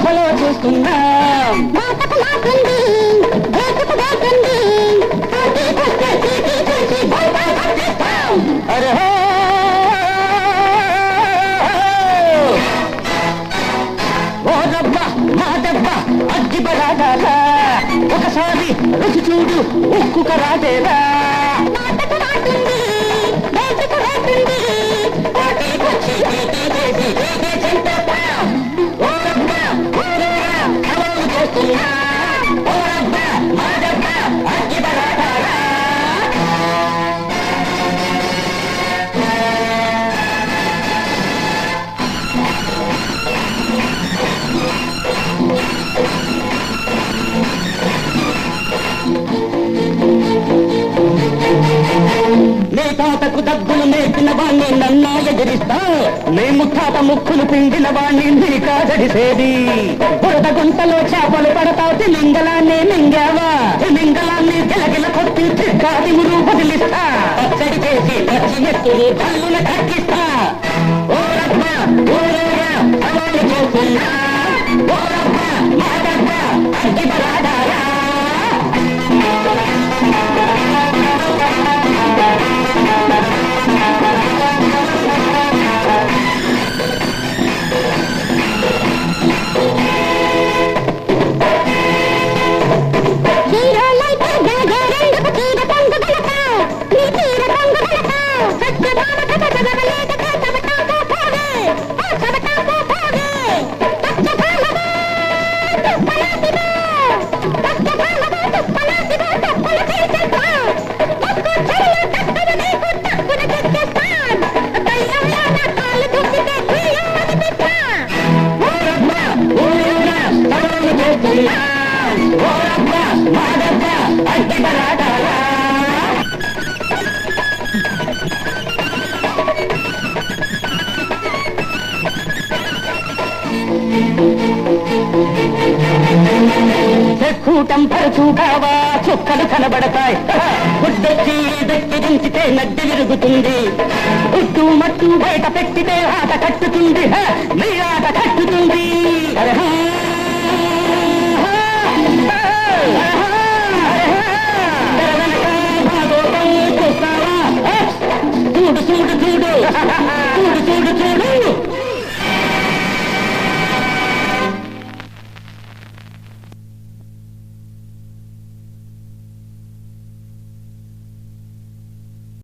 సభలో చూస్తున్నాం. అరే ఓ రబ్బా మా దెబ్బ అగ్గి బలాగాలా, ఒకసారి రుచి చూడు ఉక్కు కరాటేరా. నీ తాతకు డబ్బులు నేర్పిన వాణ్ణి నన్నా ఎదిరిస్తా, నీ ముత్తాత ముక్కులు పిండిన వాణ్ణి నీ కాదడిసేది. బురద గుంటలో చేపలు పడతావు, తిమింగలాన్ని మింగావా, తిమింగలాన్ని గిలగిల కొట్టి చిక్కాది మురు వదిలిస్తా. పచ్చడి చేసి పచ్చి మెత్తులు కళ్ళున కక్కిస్తా. ఓ రబ్బ ఊరేగా సవాలు చేస్తున్నా, ఓ రబ్బ మా దెబ్బ అగ్గి బలాడారా. కూటం పరచూకావా చుక్కలు కనబడతాయి, గుడ్డొచ్చి దక్కి దించితే నడ్డి విరుగుతుంది, గుడ్డు మట్టు బయట పెట్టితే ఆట కట్టుతుంది, మీ ఆట కట్టుతుంది.